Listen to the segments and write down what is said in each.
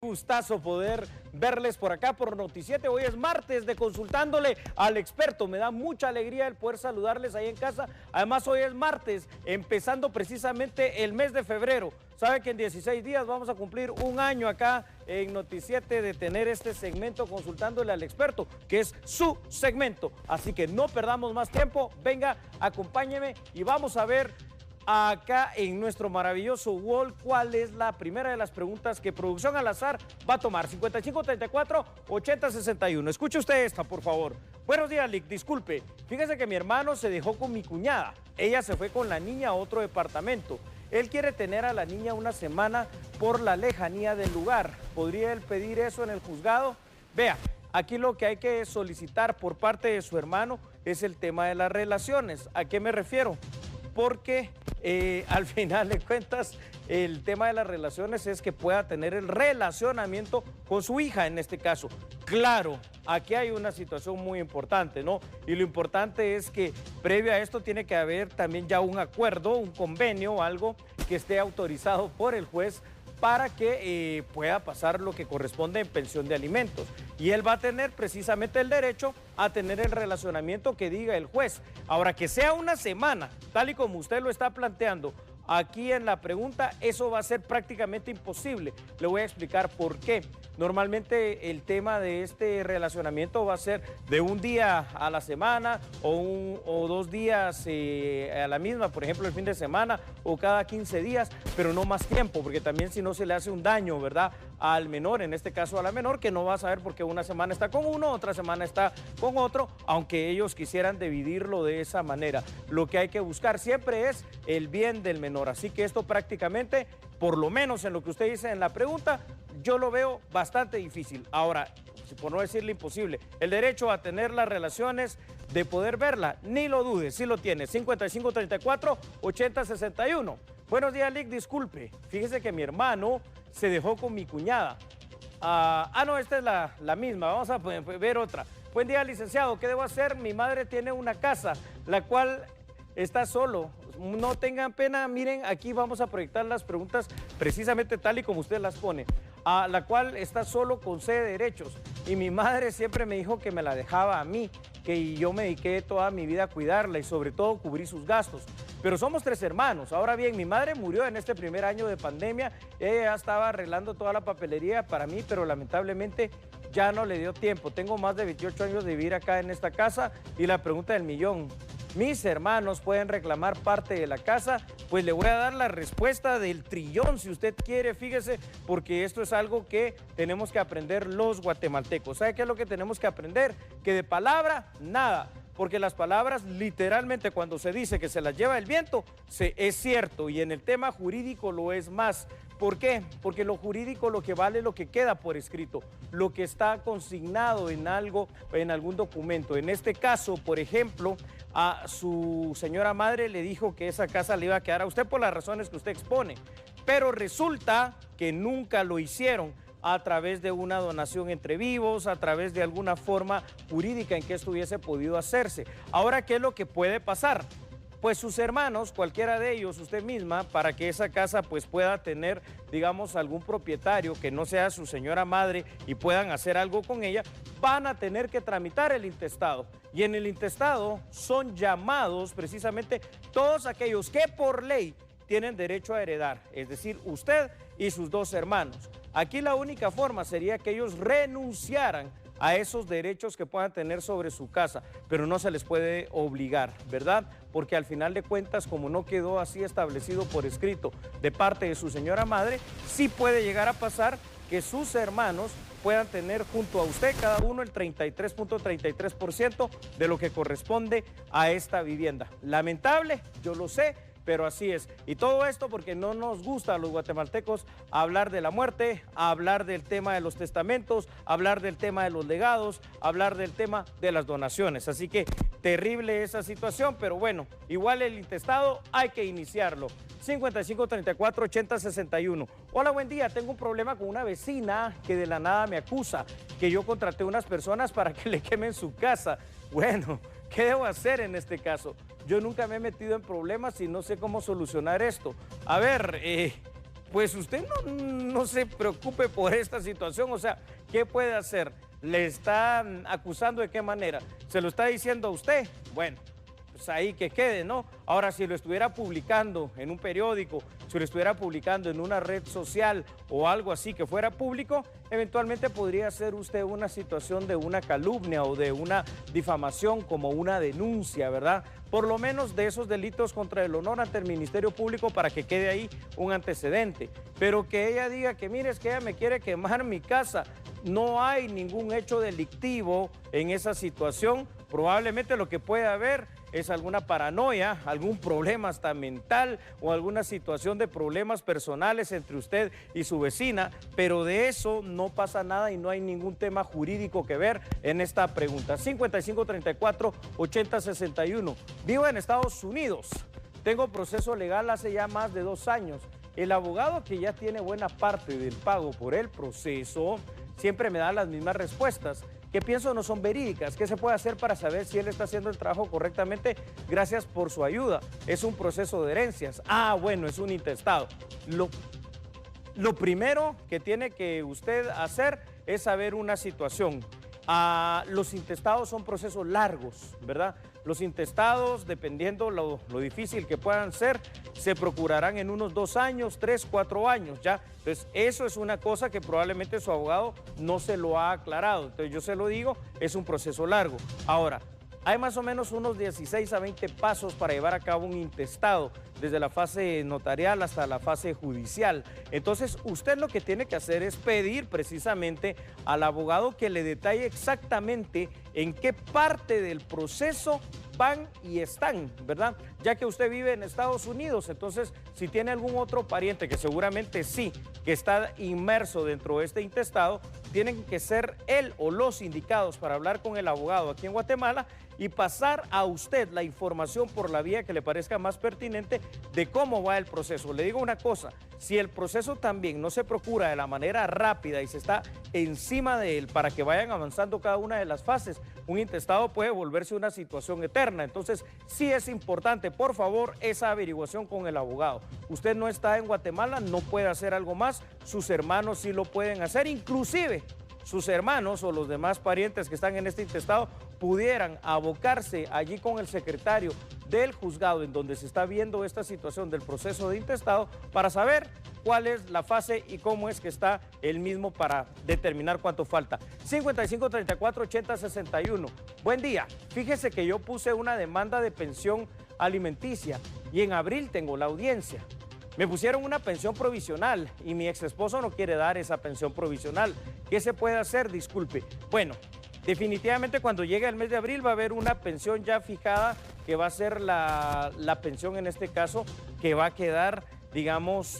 gustazo poder verles por acá por Noticiete. Hoy es martes de Consultándole al Experto. Me da mucha alegría el poder saludarles ahí en casa. Además, hoy es martes, empezando precisamente el mes de febrero. Sabe que en 16 días vamos a cumplir un año acá en Noticiete de tener este segmento Consultándole al Experto, que es su segmento. Así que no perdamos más tiempo. Venga, acompáñeme y vamos a ver acá en nuestro maravilloso wall cuál es la primera de las preguntas que Producción al Azar va a tomar. 5534-8061. Escuche usted esta, por favor. Buenos días, Lick. Disculpe, fíjese que mi hermano se dejó con mi cuñada. Ella se fue con la niña a otro departamento. Él quiere tener a la niña una semana por la lejanía del lugar. ¿Podría él pedir eso en el juzgado? Vea, aquí lo que hay que solicitar por parte de su hermano es el tema de las relaciones. ¿A qué me refiero? Porque al final de cuentas el tema de las relaciones es que pueda tener el relacionamiento con su hija en este caso. Claro, aquí hay una situación muy importante, ¿no? Y lo importante es que previo a esto tiene que haber también ya un acuerdo, un convenio, algo que esté autorizado por el juez para que pueda pasar lo que corresponde en pensión de alimentos. Y él va a tener precisamente el derecho a tener el relacionamiento que diga el juez. Ahora, que sea una semana, tal y como usted lo está planteando aquí en la pregunta, eso va a ser prácticamente imposible. Le voy a explicar por qué. Normalmente el tema de este relacionamiento va a ser de un día a la semana o 2 días a la misma, por ejemplo el fin de semana o cada 15 días, pero no más tiempo, porque también si no se le hace un daño, ¿verdad?, al menor, en este caso a la menor, que no va a saber porque una semana está con uno, otra semana está con otro, aunque ellos quisieran dividirlo de esa manera. Lo que hay que buscar siempre es el bien del menor, así que esto prácticamente, por lo menos en lo que usted dice en la pregunta, yo lo veo bastante difícil. Ahora, por no decirle imposible, el derecho a tener las relaciones, de poder verla, ni lo dude, sí lo tiene. 5534-8061. Buenos días, Lick, disculpe, fíjese que mi hermano se dejó con mi cuñada. No, esta es la misma, vamos a ver otra. Buen día, licenciado, ¿qué debo hacer? Mi madre tiene una casa, la cual está solo. No tengan pena, miren, aquí vamos a proyectar las preguntas precisamente tal y como usted las pone. La cual está solo con C de derechos. Y mi madre siempre me dijo que me la dejaba a mí, que yo me dediqué toda mi vida a cuidarla y sobre todo cubrir sus gastos. Pero somos 3 hermanos. Ahora bien, mi madre murió en este primer año de pandemia. Ella ya estaba arreglando toda la papelería para mí, pero lamentablemente ya no le dio tiempo. Tengo más de 28 años de vivir acá en esta casa y la pregunta del millón: ¿mis hermanos pueden reclamar parte de la casa? Pues le voy a dar la respuesta del trillón, si usted quiere, fíjese, porque esto es algo que tenemos que aprender los guatemaltecos. ¿Sabe qué es lo que tenemos que aprender? Que de palabra, nada. Porque las palabras, literalmente, cuando se dice que se las lleva el viento, es cierto, y en el tema jurídico lo es más. ¿Por qué? Porque lo jurídico lo que vale es lo que queda por escrito, lo que está consignado en algo, en algún documento. En este caso, por ejemplo, a su señora madre le dijo que esa casa le iba a quedar a usted por las razones que usted expone, pero resulta que nunca lo hicieron a través de una donación entre vivos, a través de alguna forma jurídica en que esto hubiese podido hacerse. Ahora, ¿qué es lo que puede pasar? Pues sus hermanos, cualquiera de ellos, usted misma, para que esa casa pues pueda tener, digamos, algún propietario que no sea su señora madre y puedan hacer algo con ella, van a tener que tramitar el intestado. Y en el intestado son llamados precisamente todos aquellos que por ley tienen derecho a heredar, es decir, usted y sus 2 hermanos. Aquí la única forma sería que ellos renunciaran a esos derechos que puedan tener sobre su casa, pero no se les puede obligar, ¿verdad? Porque al final de cuentas, como no quedó así establecido por escrito de parte de su señora madre, sí puede llegar a pasar que sus hermanos puedan tener junto a usted cada uno el 33.33% de lo que corresponde a esta vivienda. Lamentable, yo lo sé, pero así es. Y todo esto porque no nos gusta a los guatemaltecos hablar de la muerte, hablar del tema de los testamentos, hablar del tema de los legados, hablar del tema de las donaciones. Así que terrible esa situación, pero bueno, igual el intestado hay que iniciarlo. 5534-8061. Hola, buen día. Tengo un problema con una vecina que de la nada me acusa que yo contraté unas personas para que le quemen su casa. Bueno, ¿qué debo hacer en este caso? Yo nunca me he metido en problemas y no sé cómo solucionar esto. A ver, pues usted no se preocupe por esta situación. O sea, ¿qué puede hacer? ¿Le están acusando de qué manera? ¿Se lo está diciendo a usted? Bueno, pues ahí que quede, ¿no? Ahora, si lo estuviera publicando en un periódico, si lo estuviera publicando en una red social o algo así que fuera público, eventualmente podría ser usted una situación de una calumnia o de una difamación como una denuncia, ¿verdad? Por lo menos de esos delitos contra el honor ante el Ministerio Público para que quede ahí un antecedente. Pero que ella diga que mire, es que ella me quiere quemar mi casa, no hay ningún hecho delictivo en esa situación. Probablemente lo que puede haber es alguna paranoia, algún problema hasta mental o alguna situación de problemas personales entre usted y su vecina, pero de eso no pasa nada y no hay ningún tema jurídico que ver en esta pregunta. 5534-8061. Vivo en Estados Unidos. Tengo proceso legal hace ya más de 2 años. El abogado que ya tiene buena parte del pago por el proceso siempre me da las mismas respuestas, que pienso no son verídicas. ¿Qué se puede hacer para saber si él está haciendo el trabajo correctamente? Gracias por su ayuda. Es un proceso de herencias. Ah, bueno, es un intestado. Lo primero que tiene que usted hacer es saber una situación. Los intestados son procesos largos, ¿verdad? Los intestados, dependiendo lo difícil que puedan ser, se procurarán en unos 2 años, 3, 4 años, ¿ya? Entonces, eso es una cosa que probablemente su abogado no se lo ha aclarado. Entonces, yo se lo digo, es un proceso largo. Ahora, hay más o menos unos 16 a 20 pasos para llevar a cabo un intestado, desde la fase notarial hasta la fase judicial. Entonces, usted lo que tiene que hacer es pedir precisamente al abogado que le detalle exactamente en qué parte del proceso van y están, ¿verdad? Ya que usted vive en Estados Unidos, entonces, si tiene algún otro pariente, que seguramente sí, que está inmerso dentro de este intestado, tienen que ser él o los indicados para hablar con el abogado aquí en Guatemala y pasar a usted la información por la vía que le parezca más pertinente de cómo va el proceso. Le digo una cosa, si el proceso también no se procura de la manera rápida y se está encima de él para que vayan avanzando cada una de las fases, un intestado puede volverse una situación eterna. Entonces, sí es importante, por favor, esa averiguación con el abogado. Usted no está en Guatemala, no puede hacer algo más, sus hermanos sí lo pueden hacer, inclusive sus hermanos o los demás parientes que están en este intestado pudieran abocarse allí con el secretario del juzgado en donde se está viendo esta situación del proceso de intestado para saber cuál es la fase y cómo es que está el mismo para determinar cuánto falta. 5534-8061. Buen día. Fíjese que yo puse una demanda de pensión alimenticia y en abril tengo la audiencia. Me pusieron una pensión provisional y mi ex esposo no quiere dar esa pensión provisional. ¿Qué se puede hacer? Disculpe. Bueno, definitivamente cuando llegue el mes de abril va a haber una pensión ya fijada que va a ser la pensión en este caso que va a quedar, digamos,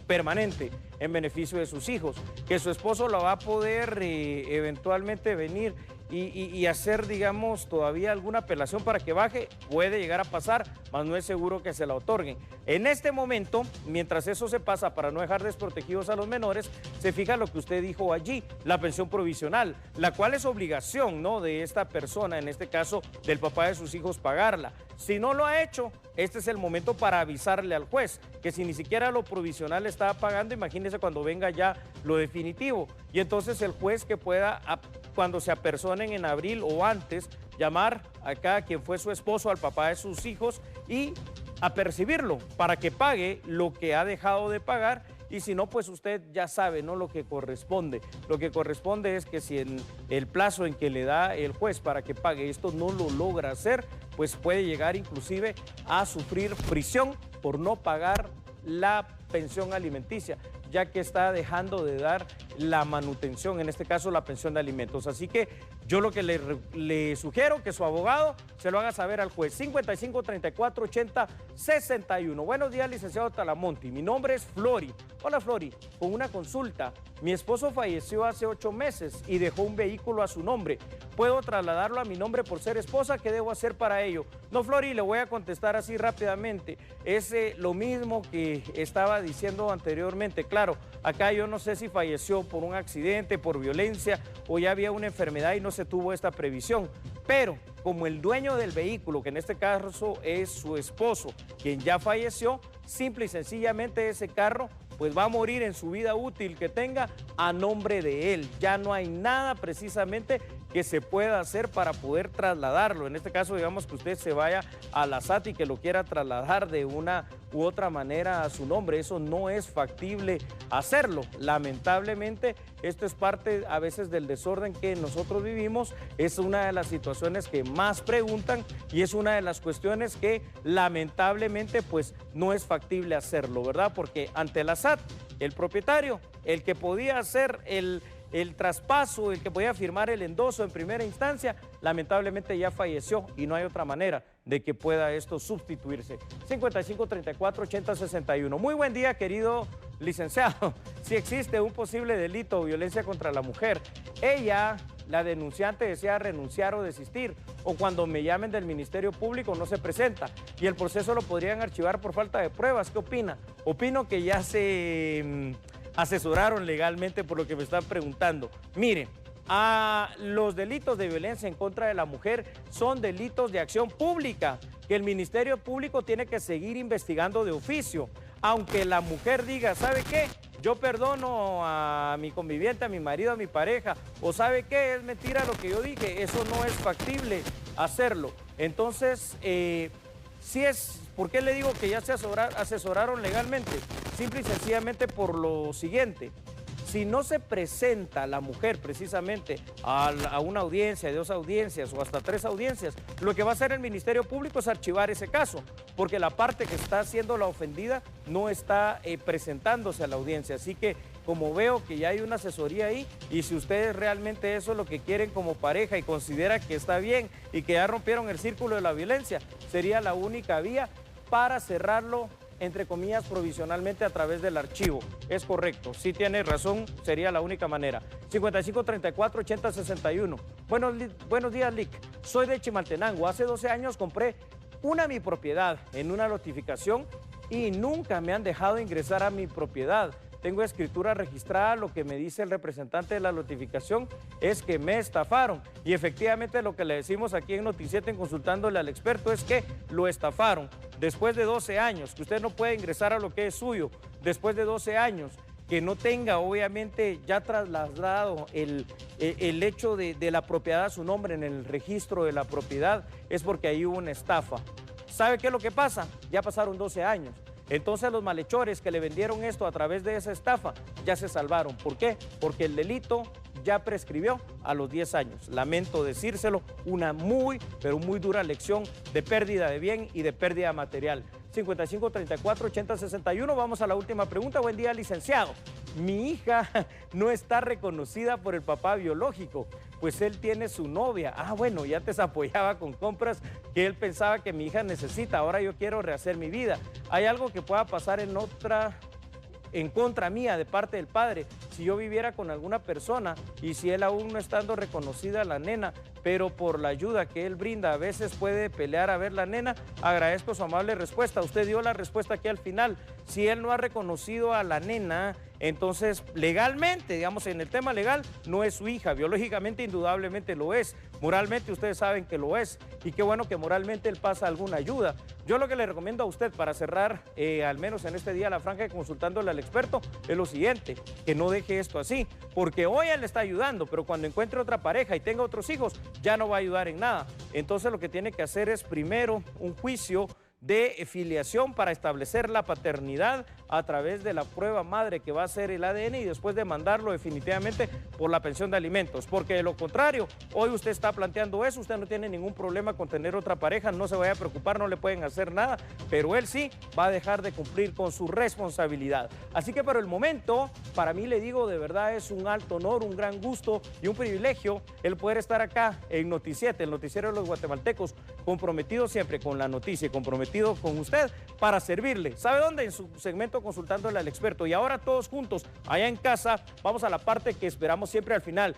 permanente en beneficio de sus hijos. Que su esposo la va a poder eventualmente venir y hacer, digamos, todavía alguna apelación para que baje, puede llegar a pasar, mas no es seguro que se la otorguen. En este momento, mientras eso se pasa para no dejar desprotegidos a los menores, se fija lo que usted dijo allí, la pensión provisional, la cual es obligación, ¿no?, de esta persona, en este caso del papá de sus hijos, pagarla. Si no lo ha hecho, este es el momento para avisarle al juez que si ni siquiera lo provisional estaba pagando, imagínese cuando venga ya lo definitivo. Y entonces el juez que pueda, cuando se apersonen en abril o antes, llamar acá a quien fue su esposo, al papá de sus hijos, y apercibirlo para que pague lo que ha dejado de pagar. Y si no, pues usted ya sabe, ¿no?, lo que corresponde. Lo que corresponde es que si en el plazo en que le da el juez para que pague esto no lo logra hacer, pues puede llegar inclusive a sufrir prisión por no pagar la pensión alimenticia, ya que está dejando de dar la manutención, en este caso la pensión de alimentos. Así que yo lo que le sugiero que su abogado se lo haga saber al juez. 5534-8061. Buenos días, licenciado Talamonti. Mi nombre es Flori. Hola, Flori. Con una consulta. Mi esposo falleció hace 8 meses y dejó un vehículo a su nombre. ¿Puedo trasladarlo a mi nombre por ser esposa? ¿Qué debo hacer para ello? No, Flori, le voy a contestar así rápidamente. Es lo mismo que estaba diciendo anteriormente. Claro, acá yo no sé si falleció por un accidente, por violencia o ya había una enfermedad y no se tuvo esta previsión. Pero como el dueño del vehículo, que en este caso es su esposo, quien ya falleció, simple y sencillamente ese carro pues va a morir en su vida útil que tenga a nombre de él. Ya no hay nada precisamente que se pueda hacer para poder trasladarlo. En este caso, digamos que usted se vaya a la SAT y que lo quiera trasladar de una u otra manera a su nombre. Eso no es factible hacerlo. Lamentablemente, esto es parte a veces del desorden que nosotros vivimos. Es una de las situaciones que más preguntan y es una de las cuestiones que lamentablemente pues no es factible hacerlo, ¿verdad? Porque ante la SAT, el propietario, el que podía hacer el traspaso, el que podía firmar el endoso en primera instancia, lamentablemente ya falleció y no hay otra manera de que pueda esto sustituirse. 55 34 80 61. Muy buen día, querido licenciado. Si existe un posible delito o violencia contra la mujer, ella, la denunciante, desea renunciar o desistir, o cuando me llamen del Ministerio Público no se presenta y el proceso lo podrían archivar por falta de pruebas. ¿Qué opina? Opino que ya se asesoraron legalmente por lo que me están preguntando. Miren, los delitos de violencia en contra de la mujer son delitos de acción pública que el Ministerio Público tiene que seguir investigando de oficio. Aunque la mujer diga, ¿sabe qué? Yo perdono a mi conviviente, a mi marido, a mi pareja, o ¿sabe qué? Es mentira lo que yo dije, eso no es factible hacerlo. Entonces, ¿por qué le digo que ya se asesoraron legalmente? Simple y sencillamente por lo siguiente. Si no se presenta la mujer precisamente a una audiencia, 2 audiencias o hasta 3 audiencias, lo que va a hacer el Ministerio Público es archivar ese caso, porque la parte que está siendo la ofendida no está presentándose a la audiencia. Así que como veo que ya hay una asesoría ahí, y si ustedes realmente eso es lo que quieren como pareja y considera que está bien y que ya rompieron el círculo de la violencia, sería la única vía para cerrarlo, entre comillas, provisionalmente a través del archivo. Es correcto, sí tiene razón, sería la única manera. 55 34 80 61. Buenos días, Lic. Soy de Chimaltenango. Hace 12 años compré mi propiedad en una notificación y nunca me han dejado ingresar a mi propiedad. Tengo escritura registrada, lo que me dice el representante de la notificación es que me estafaron. Y efectivamente lo que le decimos aquí en Noti 7, consultándole al experto, es que lo estafaron. Después de 12 años, que usted no puede ingresar a lo que es suyo, después de 12 años, que no tenga obviamente ya trasladado el hecho de la propiedad a su nombre en el registro de la propiedad, es porque ahí hubo una estafa. ¿Sabe qué es lo que pasa? Ya pasaron 12 años. Entonces los malhechores que le vendieron esto a través de esa estafa ya se salvaron. ¿Por qué? Porque el delito ya prescribió a los 10 años. Lamento decírselo, una muy, pero muy dura lección de pérdida de bien y de pérdida material. 55 34 80 61. Vamos a la última pregunta. Buen día, licenciado. Mi hija no está reconocida por el papá biológico, pues él tiene su novia. Bueno, ya te apoyaba con compras que él pensaba que mi hija necesita. Ahora yo quiero rehacer mi vida. ¿Hay algo que pueda pasar en contra mía de parte del padre si yo viviera con alguna persona y si él aún no estando reconocida la nena, pero por la ayuda que él brinda a veces puede pelear a ver la nena? Agradezco su amable respuesta. Usted dio la respuesta aquí al final. Si él no ha reconocido a la nena, entonces legalmente, digamos en el tema legal, no es su hija. Biológicamente indudablemente lo es. Moralmente ustedes saben que lo es. Y qué bueno que moralmente él pasa alguna ayuda. Yo lo que le recomiendo a usted para cerrar, al menos en este día, la franja, consultándole al experto, es lo siguiente: que no deje esto así, porque hoy él le está ayudando, pero cuando encuentre otra pareja y tenga otros hijos, ya no va a ayudar en nada. Entonces lo que tiene que hacer es primero un juicio de filiación para establecer la paternidad a través de la prueba madre que va a ser el ADN y después de mandarlo definitivamente por la pensión de alimentos, porque de lo contrario, hoy usted está planteando eso, usted no tiene ningún problema con tener otra pareja, no se vaya a preocupar, no le pueden hacer nada, pero él sí va a dejar de cumplir con su responsabilidad. Así que por el momento, para mí, le digo, de verdad es un alto honor, un gran gusto y un privilegio el poder estar acá en Noti 7, el noticiero de los guatemaltecos, comprometido siempre con la noticia y comprometido con usted para servirle. ¿Sabe dónde? En su segmento Consultándole al Experto. Y ahora todos juntos, allá en casa, vamos a la parte que esperamos siempre al final.